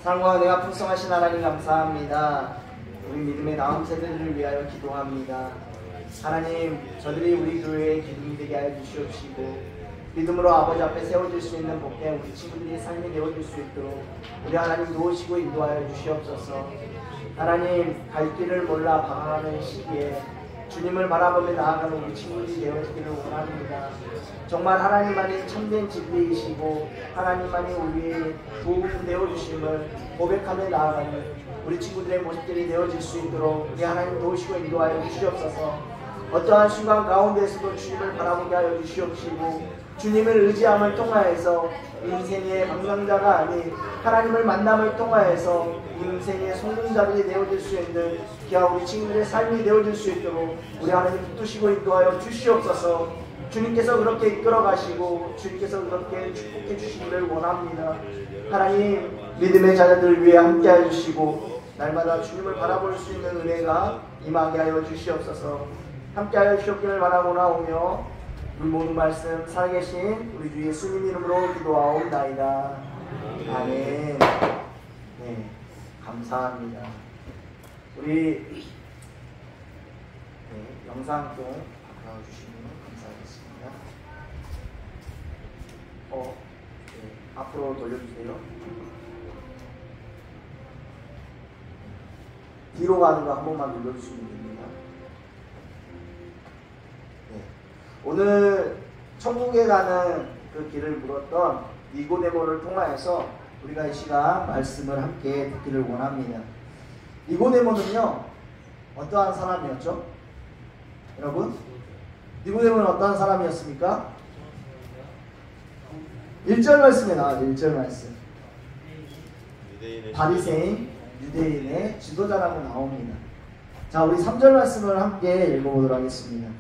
사랑과 은혜가 풍성하신 하나님 감사합니다. 우리 믿음의 다음 세대들을 위하여 기도합니다. 하나님, 저들이 우리 교회의 기둥이 되게 하여 주시옵시고 믿음으로 아버지 앞에 세워질 수 있는 복된 우리 친구들이 삶이 되어질 수 있도록 우리 하나님 도우시고 인도하여 주시옵소서. 하나님, 갈 길을 몰라 방황하는 시기에 주님을 바라보며 나아가는 우리 친구들이 되어지기를 원합니다. 정말 하나님만이 참된 진리이시고 하나님만이 우리의 도움 되어주심을 고백하며 나아가는 우리 친구들의 모습들이 되어질 수 있도록 우리 하나님 도우시고 인도하여 주시옵소서. 어떠한 순간 가운데에서도 주님을 바라보게 하여 주시옵시고 주님을 의지함을 통하여서 인생의 방랑자가 아닌 하나님을 만남을 통하여서 인생의 성공자들이 되어질 수 있는 귀한 우리 친구들의 삶이 되어질 수 있도록 우리 하나님 붙드시고 인도하여 주시옵소서. 주님께서 그렇게 이끌어 가시고 주님께서 그렇게 축복해 주시기를 원합니다. 하나님, 믿음의 자녀들을 위해 함께해 주시고 날마다 주님을 바라볼 수 있는 은혜가 임하게 하여 주시옵소서. 함께하여 주셨기를 바라오며 우리 모든 말씀 살아계신 우리 주 예수님 이름으로 기도하옵나이다. 아멘. 네, 감사합니다. 우리 영상 좀 바꿔주시면 감사하겠습니다. 앞으로 돌려주세요. 뒤로 가는 거 한 번만 눌러주시면 됩니다. 오늘 천국에 가는 그 길을 물었던 니고데모를 통하여서 우리가 이 시간 말씀을 함께 듣기를 원합니다. 니고데모는요, 어떠한 사람이었죠? 여러분, 니고데모는 어떠한 사람이었습니까? 1절 말씀에 나와요. 1절 말씀. 바리새인, 유대인의 지도자라고 나옵니다. 자, 우리 3절 말씀을 함께 읽어보도록 하겠습니다.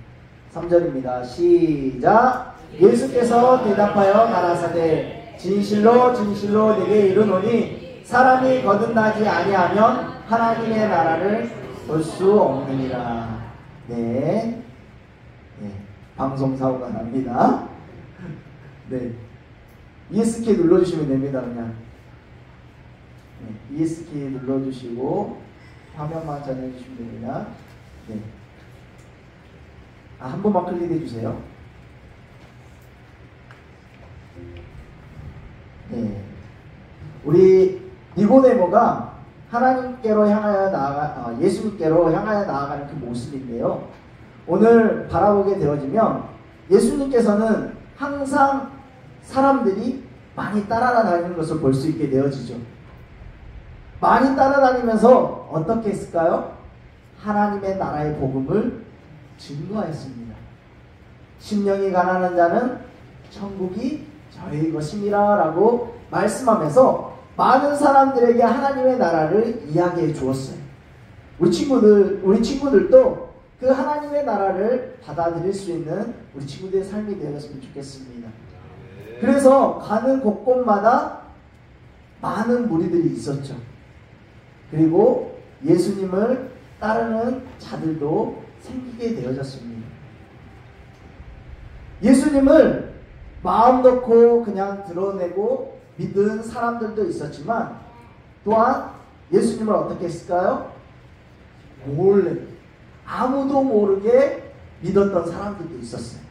3절입니다. 시작. 예수께서 대답하여 가라사대 진실로 진실로 내게 이르노니 사람이 거듭나지 아니하면 하나님의 나라를 볼 수 없느니라. 네. 방송사고가 납니다. 네. ESK 눌러주시면 됩니다. 그냥 ESK 눌러주시고 화면만 전해주시면 됩니다. 네. 한 번만 클릭해 주세요. 네. 우리 니고데모가 하나님께로 향하여 예수님께로 향하여 나아가는 그 모습인데요. 오늘 바라보게 되어지면 예수님께서는 항상 사람들이 많이 따라다니는 것을 볼 수 있게 되어지죠. 많이 따라다니면서 어떻게 했을까요? 하나님의 나라의 복음을 증거하였습니다. 심령이 가난한 자는 천국이 저희 것임이라 라고 말씀하면서 많은 사람들에게 하나님의 나라를 이야기해 주었어요. 우리 친구들도 그 하나님의 나라를 받아들일 수 있는 우리 친구들의 삶이 되었으면 좋겠습니다. 그래서 가는 곳곳마다 많은 무리들이 있었죠. 그리고 예수님을 따르는 자들도 생기게 되어졌습니다. 예수님을 마음 놓고 그냥 드러내고 믿은 사람들도 있었지만 또한 예수님을 어떻게 했을까요? 몰래 아무도 모르게 믿었던 사람들도 있었어요.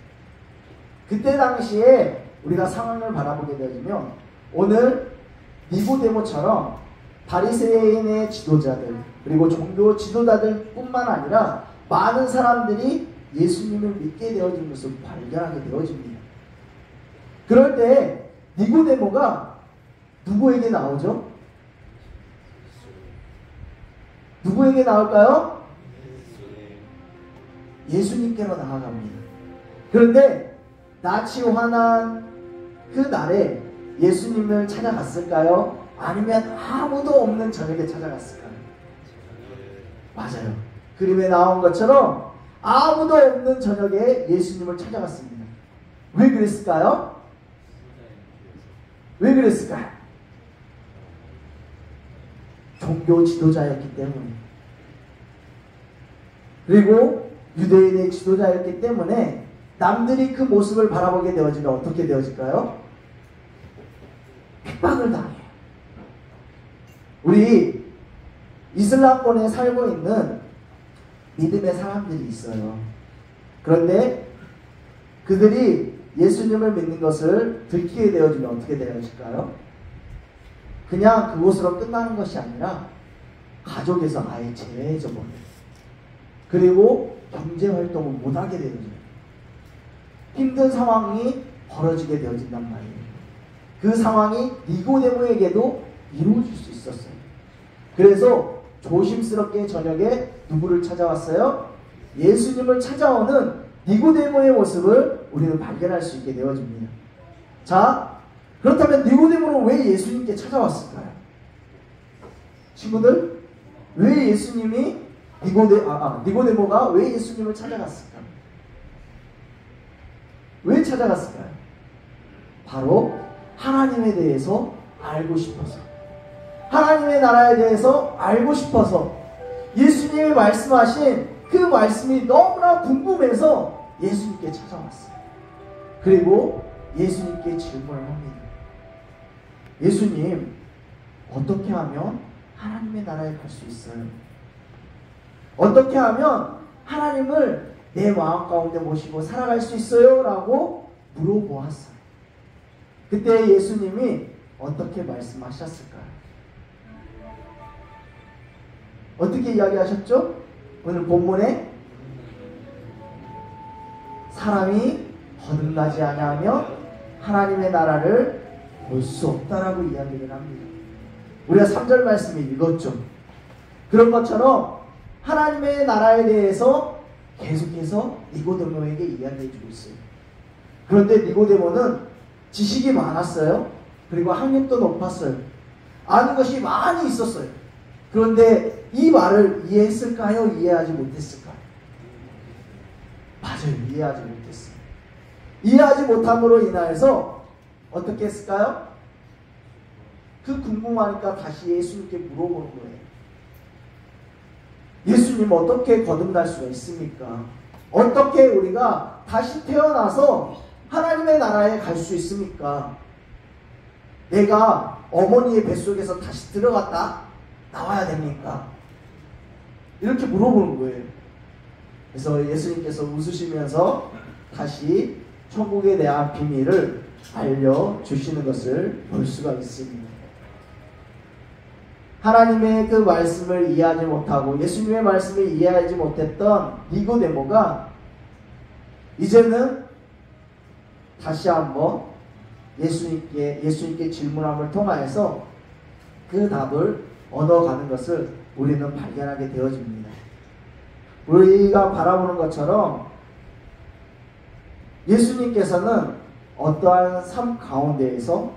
그때 당시에 우리가 상황을 바라보게 되어지면 오늘 니고데모처럼 바리새인의 지도자들 그리고 종교 지도자들 뿐만 아니라 많은 사람들이 예수님을 믿게 되어진 것을 발견하게 되어집니다. 그럴 때 니고데모가 누구에게 나오죠? 누구에게 나올까요? 예수님께로 나아갑니다. 그런데 낯이 환한 그 날에 예수님을 찾아갔을까요? 아니면 아무도 없는 저녁에 찾아갔을까요? 맞아요. 그림에 나온 것처럼 아무도 없는 저녁에 예수님을 찾아갔습니다. 왜 그랬을까요? 왜 그랬을까요? 종교 지도자였기 때문에, 그리고 유대인의 지도자였기 때문에 남들이 그 모습을 바라보게 되어지면 어떻게 되어질까요? 핍박을 당해요. 우리 이슬람권에 살고 있는 믿음의 사람들이 있어요. 그런데 그들이 예수님을 믿는 것을 들키게 되어지면 어떻게 되어질까요? 그냥 그곳으로 끝나는 것이 아니라 가족에서 아예 제외해져 버려요. 그리고 경제활동을 못하게 되어져요. 힘든 상황이 벌어지게 되어진단 말이에요. 그 상황이 니고데모에게도 이루어질 수 있었어요. 그래서 조심스럽게 저녁에 누구를 찾아왔어요? 예수님을 찾아오는 니고데모의 모습을 우리는 발견할 수 있게 되어집니다. 자, 그렇다면 니고데모는 왜 예수님께 찾아왔을까요? 친구들, 왜 예수님이 니고데모가 왜 예수님을 찾아갔을까요? 왜 찾아갔을까요? 바로 하나님에 대해서 알고 싶어서, 하나님의 나라에 대해서 알고 싶어서, 예수님이 말씀하신 그 말씀이 너무나 궁금해서 예수님께 찾아왔어요. 그리고 예수님께 질문을 합니다. 예수님, 어떻게 하면 하나님의 나라에 갈 수 있어요? 어떻게 하면 하나님을 내 마음 가운데 모시고 살아갈 수 있어요? 라고 물어보았어요. 그때 예수님이 어떻게 말씀하셨을까요? 어떻게 이야기하셨죠? 오늘 본문에 사람이 거듭나지 아니하면 하나님의 나라를 볼 수 없다라고 이야기를 합니다. 우리가 3절 말씀을 읽었죠. 그런 것처럼 하나님의 나라에 대해서 계속해서 니고데모에게 이야기해주고 있어요. 그런데 니고데모는 지식이 많았어요. 그리고 학력도 높았어요. 아는 것이 많이 있었어요. 그런데 이 말을 이해했을까요? 이해하지 못했을까요? 맞아요. 이해하지 못했어요. 이해하지 못함으로 인하여서 어떻게 했을까요? 그 궁금하니까 다시 예수님께 물어보는 거예요. 예수님, 어떻게 거듭날 수가 있습니까? 어떻게 우리가 다시 태어나서 하나님의 나라에 갈 수 있습니까? 내가 어머니의 뱃속에서 다시 들어갔다 나와야 됩니까? 이렇게 물어보는 거예요. 그래서 예수님께서 웃으시면서 다시 천국에 대한 비밀을 알려주시는 것을 볼 수가 있습니다. 하나님의 그 말씀을 이해하지 못하고 예수님의 말씀을 이해하지 못했던 니고데모가 이제는 다시 한번 예수님께 질문함을 통하여서 그 답을 얻어가는 것을 우리는 발견하게 되어집니다. 우리가 바라보는 것처럼 예수님께서는 어떠한 삶 가운데에서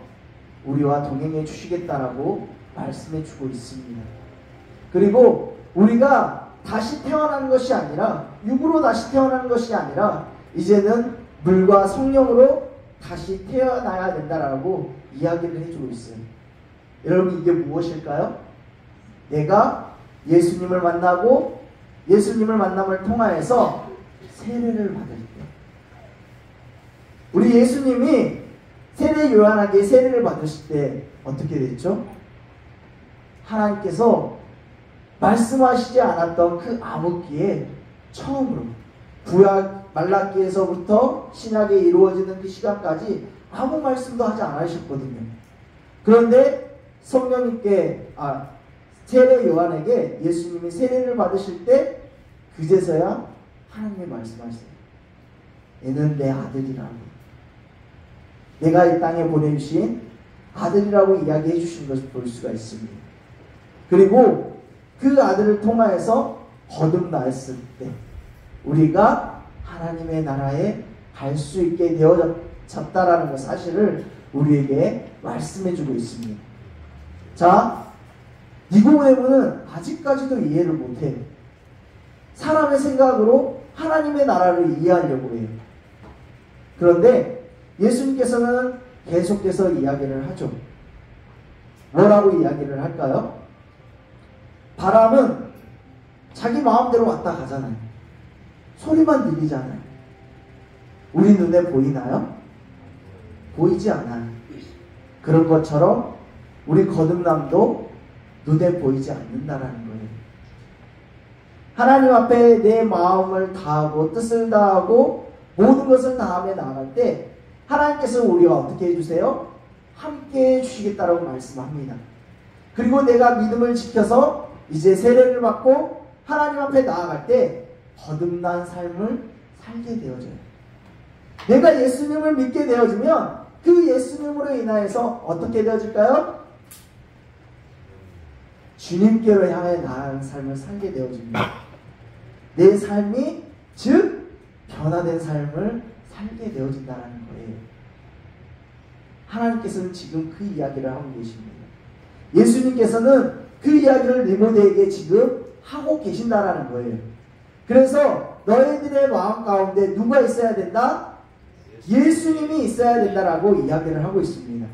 우리와 동행해 주시겠다라고 말씀해 주고 있습니다. 그리고 우리가 다시 태어나는 것이 아니라, 육으로 다시 태어나는 것이 아니라 이제는 물과 성령으로 다시 태어나야 된다라고 이야기를 해주고 있어요. 여러분, 이게 무엇일까요? 내가 예수님을 만나고 예수님을 만남을 통하여서 세례를 받을 때, 우리 예수님이 세례 요한에게 세례를 받으실 때 어떻게 됐죠? 하나님께서 말씀하시지 않았던 그 암흑기에 처음으로 구약 말라기에서부터 신약에 이루어지는 그 시간까지 아무 말씀도 하지 않으셨거든요. 그런데 성령님께 세례 요한에게 예수님이 세례를 받으실 때 그제서야 하나님이 말씀하시세요. 얘는 내 아들이라고, 내가 이 땅에 보내주신 아들이라고 이야기해 주신 것을 볼 수가 있습니다. 그리고 그 아들을 통하여서 거듭났을 때 우리가 하나님의 나라에 갈 수 있게 되어졌다라는 그 사실을 우리에게 말씀해 주고 있습니다. 자, 니고데모는 아직까지도 이해를 못해요. 사람의 생각으로 하나님의 나라를 이해하려고 해요. 그런데 예수님께서는 계속해서 이야기를 하죠. 뭐라고 이야기를 할까요? 바람은 자기 마음대로 왔다 가잖아요. 소리만 들리잖아요. 우리 눈에 보이나요? 보이지 않아요. 그런 것처럼 우리 거듭남도 눈에 보이지 않는다라는 거예요. 하나님 앞에 내 마음을 다하고 뜻을 다하고 모든 것을 다하며 나아갈 때 하나님께서 우리와 어떻게 해주세요? 함께 해주시겠다라고 말씀합니다. 그리고 내가 믿음을 지켜서 이제 세례를 받고 하나님 앞에 나아갈 때 거듭난 삶을 살게 되어져요. 내가 예수님을 믿게 되어지면 그 예수님으로 인하여서 어떻게 되어질까요? 주님께로 향해 나아가는 삶을 살게 되어집니다. 내 삶이 즉 변화된 삶을 살게 되어진다는 거예요. 하나님께서는 지금 그 이야기를 하고 계십니다. 예수님께서는 그 이야기를 니고데에게 지금 하고 계신다라는 거예요. 그래서 너희들의 마음 가운데 누가 있어야 된다? 예수님이 있어야 된다라고 이야기를 하고 있습니다.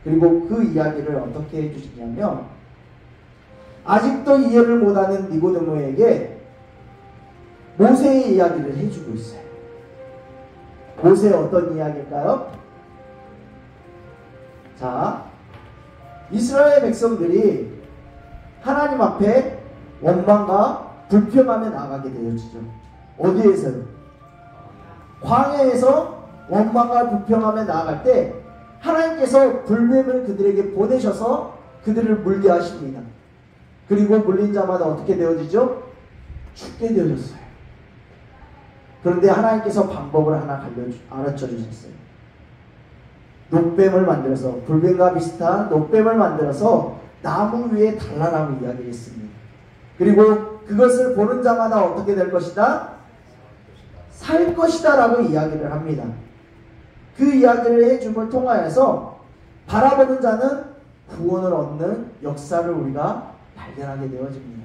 그리고 그 이야기를 어떻게 해주시냐면 아직도 이해를 못하는 니고데모에게 모세의 이야기를 해주고 있어요. 모세의 어떤 이야기일까요? 자, 이스라엘 백성들이 하나님 앞에 원망과 불평하며 나가게 되어지죠. 어디에서요? 광야에서 원망과 불평하며 나아갈 때 하나님께서 불뱀을 그들에게 보내셔서 그들을 물게 하십니다. 그리고 물린 자마다 어떻게 되어지죠? 죽게 되어졌어요. 그런데 하나님께서 방법을 하나 알려줘 주셨어요. 녹뱀을 만들어서, 불뱀과 비슷한 녹뱀을 만들어서 나무 위에 달라라고 이야기했습니다. 그리고 그것을 보는 자마다 어떻게 될 것이다? 살 것이다 라고 이야기를 합니다. 그 이야기를 해줌을 통하여서 바라보는 자는 구원을 얻는 역사를 우리가 발견하게 되어집니다.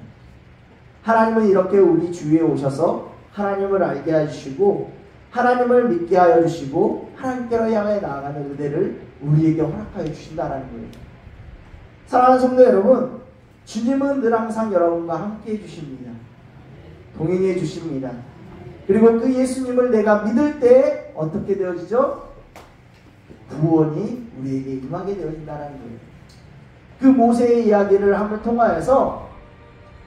하나님은 이렇게 우리 주위에 오셔서 하나님을 알게 해주시고 하나님을 믿게 하여 주시고 하나님께로 향해 나아가는 은혜를 우리에게 허락하여 주신다는 거예요. 사랑하는 성도 여러분, 주님은 늘 항상 여러분과 함께 해주십니다. 동행해 주십니다. 그리고 그 예수님을 내가 믿을 때 어떻게 되어지죠? 구원이 우리에게 임하게 되어진다는 거예요. 그 모세의 이야기를 함을 통하여서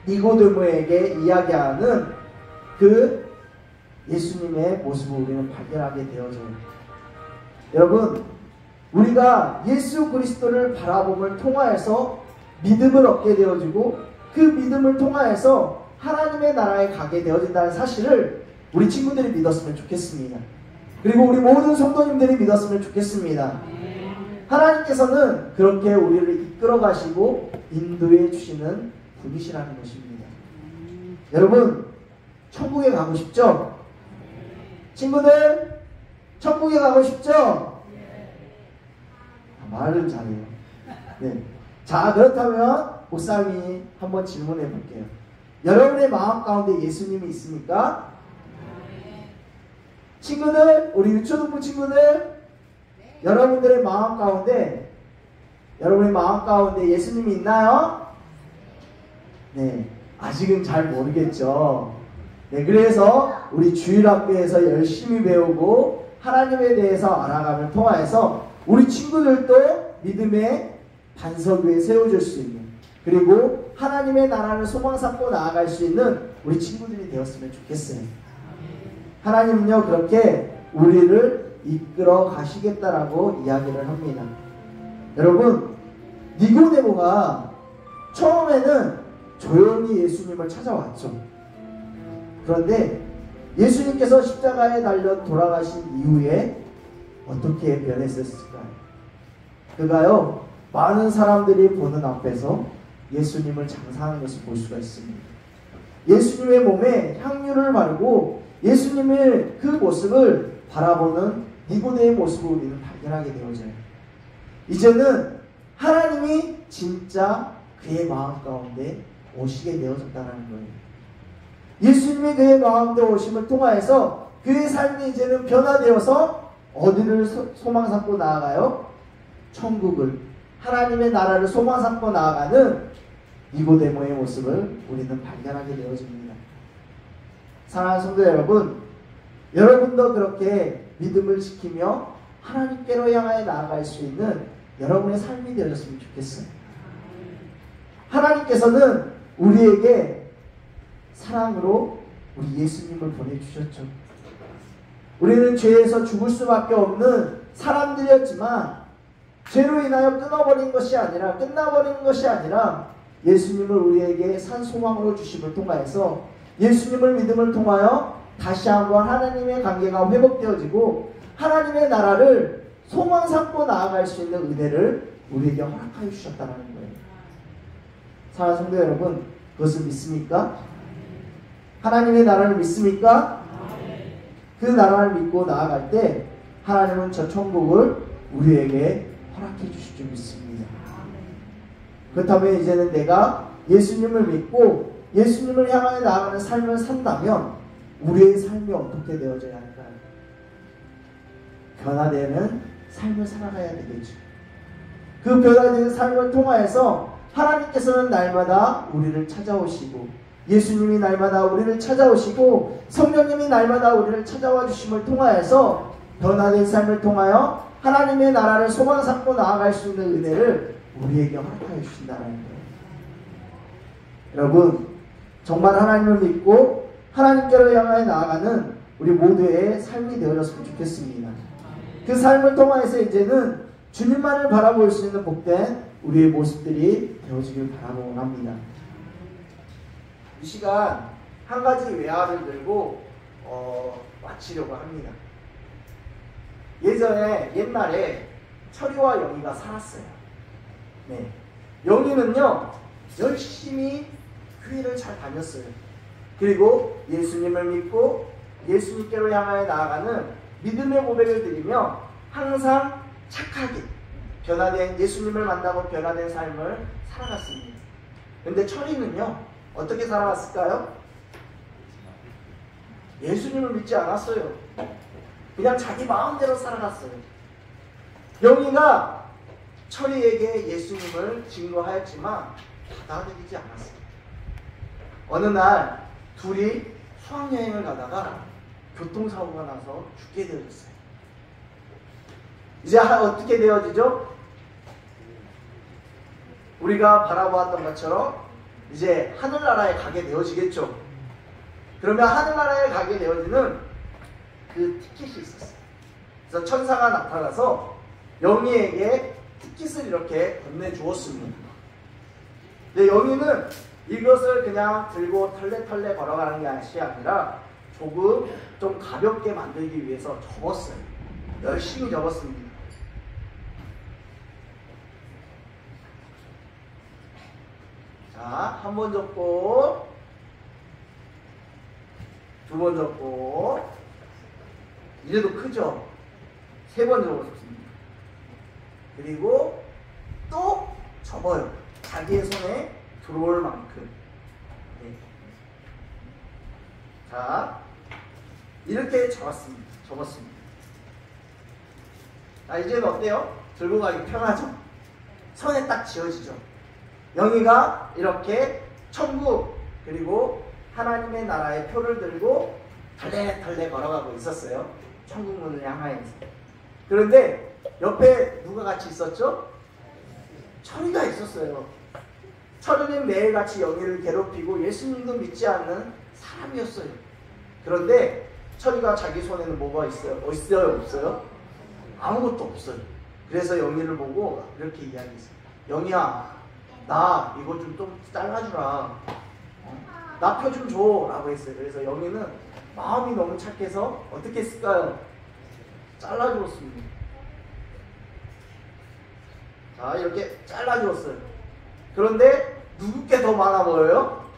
니고데모에게 이야기하는 그 예수님의 모습을 우리는 발견하게 되어져요. 여러분, 우리가 예수 그리스도를 바라봄을 통하여서 믿음을 얻게 되어지고 그 믿음을 통하여서 하나님의 나라에 가게 되어진다는 사실을 우리 친구들이 믿었으면 좋겠습니다. 그리고 우리 모든 성도님들이 믿었으면 좋겠습니다. 하나님께서는 그렇게 우리를 이끌어 가시고 인도해 주시는 분이시라는 것입니다. 여러분, 천국에 가고 싶죠? 친구들, 천국에 가고 싶죠? 말을 잘해요. 네. 자, 그렇다면 목사님이 한번 질문해 볼게요. 여러분의 마음 가운데 예수님이 있습니까? 친구들, 우리 유초등부 친구들, 여러분의 마음 가운데 예수님이 있나요? 네, 아직은 잘 모르겠죠. 네, 그래서 우리 주일학교에서 열심히 배우고 하나님에 대해서 알아감을 통하여서 우리 친구들도 믿음의 반석 위에 세워줄 수 있는, 그리고 하나님의 나라를 소망 삼고 나아갈 수 있는 우리 친구들이 되었으면 좋겠어요. 하나님은요, 그렇게 우리를 이끌어 가시겠다라고 이야기를 합니다. 여러분, 니고데모가 처음에는 조용히 예수님을 찾아왔죠. 그런데 예수님께서 십자가에 달려 돌아가신 이후에 어떻게 변했을까요? 그가요, 많은 사람들이 보는 앞에서 예수님을 장사하는 것을 볼 수가 있습니다. 예수님의 몸에 향유를 바르고 예수님의 그 모습을 바라보는 니고데의 모습을 우리는 발견하게 되어져요. 이제는 하나님이 진짜 그의 마음 가운데 오시게 되어졌다는 거예요. 예수님이 그의 마음에 오심을 통하여서 그의 삶이 이제는 변화되어서 어디를 소망 삼고 나아가요? 천국을, 하나님의 나라를 소망 삼고 나아가는 니고데모의 모습을 우리는 발견하게 되어집니다. 사랑하는 성도 여러분, 여러분도 그렇게 믿음을 지키며 하나님께로 향하여 나아갈 수 있는 여러분의 삶이 되어졌으면 좋겠어요. 하나님께서는 우리에게 사랑으로 우리 예수님을 보내주셨죠. 우리는 죄에서 죽을 수밖에 없는 사람들이었지만 죄로 인하여 끝나버린 것이 아니라 예수님을 우리에게 산 소망으로 주심을 통하여서 예수님을 믿음을 통하여 다시 한번 하나님의 관계가 회복되어지고 하나님의 나라를 소망 삼고 나아갈 수 있는 은혜를 우리에게 허락하여 주셨다는 거예요. 사랑하는 성도 여러분, 그것을 믿습니까? 하나님의 나라를 믿습니까? 그 나라를 믿고 나아갈 때 하나님은 저 천국을 우리에게 허락해 주실 줄 믿습니다. 그렇다면 이제는 내가 예수님을 믿고 예수님을 향하여 나아가는 삶을 산다면 우리의 삶이 어떻게 되어져야 할까요? 변화되는 삶을 살아가야 되겠죠. 그 변화되는 삶을 통하여서 하나님께서는 날마다 우리를 찾아오시고 예수님이 날마다 우리를 찾아오시고 성령님이 날마다 우리를 찾아와 주심을 통하여서 변화된 삶을 통하여 하나님의 나라를 소망 삼고 나아갈 수 있는 은혜를 우리에게 허락하여 주신다는 거예요. 여러분, 정말 하나님을 믿고 하나님께로 향하여 나아가는 우리 모두의 삶이 되어졌으면 좋겠습니다. 그 삶을 통하여서 이제는 주님만을 바라볼 수 있는 복된 우리의 모습들이 되어지길 바라고 합니다. 이 시간 한 가지 외화를 들고 마치려고 합니다. 옛날에 철이와 영희가 살았어요. 네. 영희는요 열심히 교회를 잘 다녔어요. 그리고 예수님을 믿고 예수님께로 향하여 나아가는 믿음의 고백을 드리며 항상 착하게 변화된 예수님을 만나고 변화된 삶을 살아갔습니다. 그런데 철이는요 어떻게 살아갔을까요? 예수님을 믿지 않았어요. 그냥 자기 마음대로 살아갔어요. 영희가 철이에게 예수님을 증거하였지만 받아들이지 않았어요. 어느 날 둘이 수학여행을 가다가 교통사고가 나서 죽게 되어졌어요. 이제 어떻게 되어지죠? 우리가 바라보았던 것처럼 이제 하늘나라에 가게 되어지겠죠. 그러면 하늘나라에 가게 되어지는 그 티켓이 있었어요. 그래서 천사가 나타나서 영희에게 티켓을 이렇게 건네주었습니다. 근데 영희는 이것을 그냥 들고 털레털레 걸어가는 것이 아니라 조금 좀 가볍게 만들기 위해서 접었어요. 열심히 접었습니다. 자, 한 번 접고 두 번 접고 이제도 크죠? 세 번 접었습니다. 그리고 또 접어요. 자기의 손에 들어올 만큼. 네. 자, 이렇게 접었습니다. 자, 이제는 어때요? 들고 가기 편하죠? 손에 딱 쥐어지죠? 영희가 이렇게 천국 그리고 하나님의 나라의 표를 들고 털레털레 걸어가고 있었어요. 천국 문을 향하여서. 그런데 옆에 누가 같이 있었죠? 철이가 있었어요. 철이는 매일같이 영희를 괴롭히고 예수님도 믿지 않는 사람이었어요. 그런데 철이가 자기 손에는 뭐가 있어요? 없어요? 아무것도 없어요. 그래서 영희를 보고 이렇게 이야기했어요. 영희야, 나 이거 좀 잘라주라. 나 표 좀 줘. 라고 했어요. 그래서 영희는 마음이 너무 착해서 어떻게 했을까요? 잘라주었습니다. 자, 이렇게 잘라주었어요. 그런데 누구께 더 많아 보여요?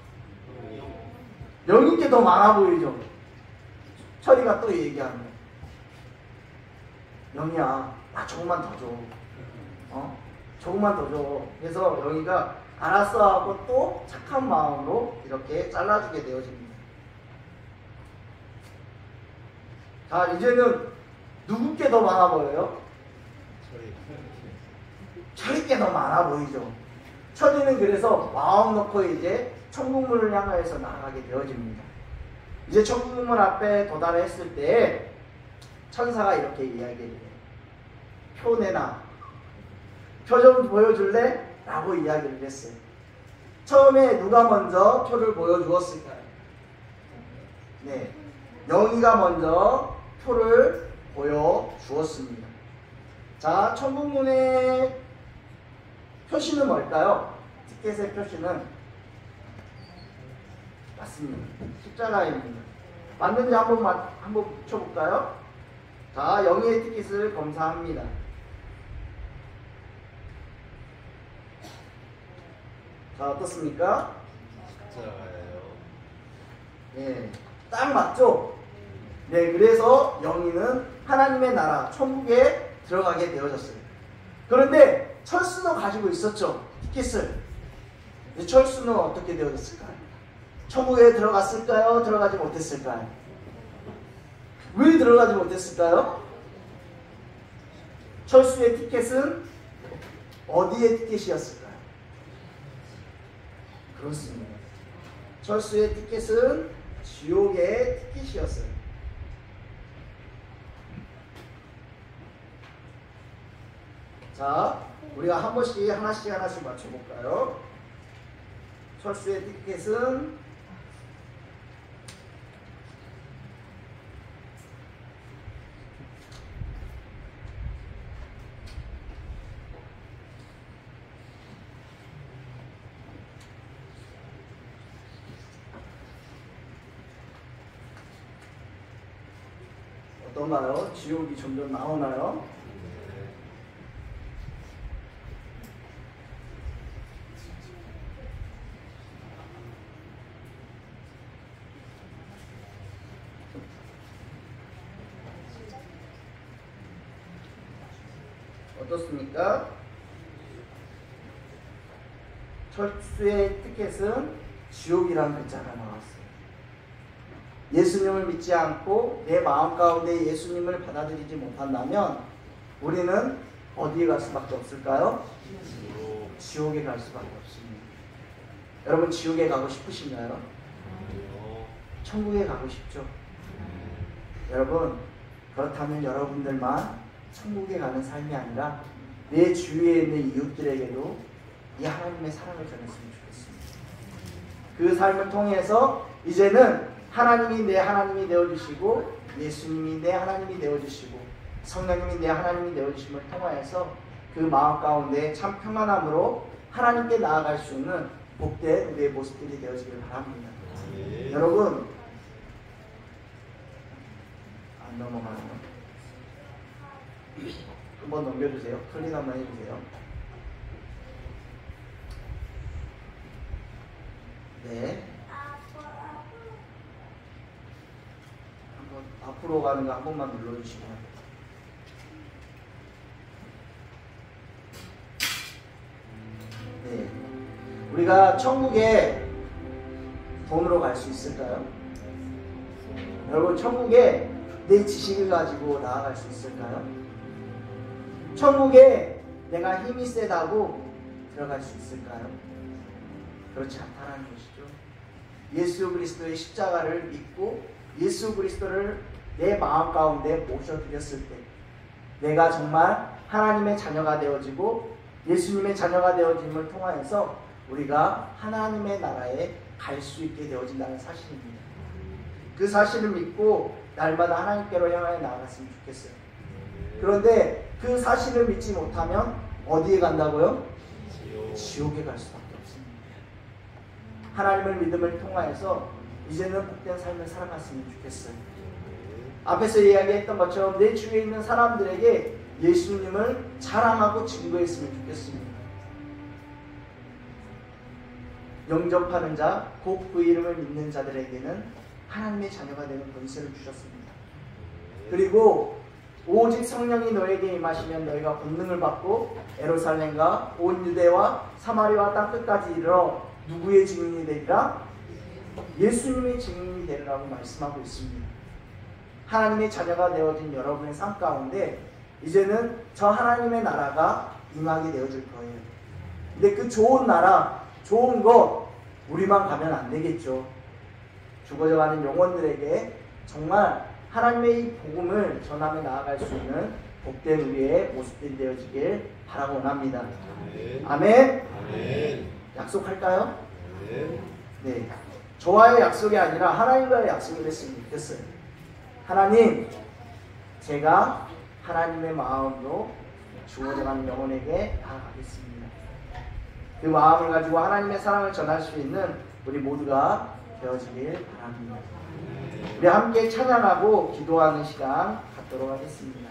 영희께 더 많아 보이죠? 철이가 또 얘기하는 거예요. 영희야, 나 조금만 더 줘. 조금만 더 줘. 그래서 영희가 알았어 하고 또 착한 마음으로 이렇게 잘라주게 되어집니다. 자, 이제는 누구께 더 많아 보여요? 철이께 더 많아 보이죠. 철이는 그래서 마음 놓고 이제 천국문을 향하여서 나아가게 되어집니다. 이제 천국문 앞에 도달했을 때 천사가 이렇게 이야기를 해요. 표 내놔. 표 좀 보여줄래? 라고 이야기를 했어요. 처음에 누가 먼저 표를 보여주었을까요? 네, 영희가 먼저 표를 보여주었습니다. 자, 천국문의 표시는 뭘까요? 티켓의 표시는 맞습니다. 십자가입니다. 맞는지 한번 붙여볼까요? 자, 영희의 티켓을 검사합니다. 자, 어떻습니까? 십자가예요. 예, 딱 맞죠? 네, 그래서 영희는 하나님의 나라, 천국에 들어가게 되어졌어요. 그런데 철수도 가지고 있었죠, 티켓을. 철수는 어떻게 되어졌을까요? 천국에 들어갔을까요? 들어가지 못했을까요? 왜 들어가지 못했을까요? 철수의 티켓은 어디의 티켓이었을까요? 그렇습니다. 철수의 티켓은 지옥의 티켓이었어요. 자, 우리가 한 번씩 하나씩 맞춰볼까요? 철수의 티켓은 어떤가요? 지옥이 점점 나오나요? 어떻습니까? 철수의 티켓은 지옥이라는 글자가 나왔어요. 예수님을 믿지 않고 내 마음 가운데 예수님을 받아들이지 못한다면 우리는 어디에 갈 수밖에 없을까요? 지옥에 갈 수밖에 없습니다. 여러분, 지옥에 가고 싶으신가요? 천국에 가고 싶죠? 여러분, 그렇다면 여러분들만 천국에 가는 삶이 아니라 내 주위에 있는 이웃들에게도 이 하나님의 사랑을 전했으면 좋겠습니다. 그 삶을 통해서 이제는 하나님이 내 하나님이 되어주시고 예수님이 내 하나님이 되어주시고 성령님이 내 하나님이 되어주심을 통하여서 그 마음 가운데 참 평안함으로 하나님께 나아갈 수 있는 복된 우리의 모습들이 되어지길 바랍니다. 여러분, 안 넘어가네요. 한번 넘겨주세요. 클릭 한번 해주세요. 네. 한번 앞으로 가는 거 한 번만 눌러주시면. 네. 우리가 천국에 돈으로 갈 수 있을까요? 여러분, 천국에 내 지식을 가지고 나아갈 수 있을까요? 천국에 내가 힘이 세다고 들어갈 수 있을까요? 그렇지 않다는 것이죠. 예수 그리스도의 십자가를 믿고 예수 그리스도를 내 마음 가운데 모셔드렸을 때 내가 정말 하나님의 자녀가 되어지고 예수님의 자녀가 되어짐을 통하여서 우리가 하나님의 나라에 갈 수 있게 되어진다는 사실입니다. 그 사실을 믿고 날마다 하나님께로 향하여 나아갔으면 좋겠어요. 그런데 그 사실을 믿지 못하면 어디에 간다고요? 지옥에 갈 수밖에 없습니다. 하나님을 믿음을 통하여서 이제는 복된 삶을 살아갔으면 좋겠어요. 앞에서 이야기했던 것처럼 내 주위에 있는 사람들에게 예수님을 자랑하고 증거했으면 좋겠습니다. 영접하는 자, 곧 그 이름을 믿는 자들에게는 하나님의 자녀가 되는 권세를 주셨습니다. 그리고 오직 성령이 너에게 임하시면 너희가 권능을 받고 예루살렘과 온 유대와 사마리아 땅 끝까지 이르러 누구의 증인이 되리라? 예수님의 증인이 되리라고 말씀하고 있습니다. 하나님의 자녀가 되어진 여러분의 삶 가운데 이제는 저 하나님의 나라가 임하게 되어질 거예요. 근데 그 좋은 나라, 좋은 것 우리만 가면 안 되겠죠. 죽어져가는 영혼들에게 정말 하나님의 이 복음을 전하며 나아갈 수 있는 복된 우리의 모습들이 되어지길 바라고 원합니다. 아멘. 아멘. 약속할까요? 네. 네, 저와의 약속이 아니라 하나님과의 약속이 됐으면 좋겠어요. 하나님, 제가 하나님의 마음으로 주어져가는 영혼에게 나아가겠습니다. 그 마음을 가지고 하나님의 사랑을 전할 수 있는 우리 모두가 되어지길 바랍니다. 우리 함께 찬양하고 기도하는 시간 갖도록 하겠습니다.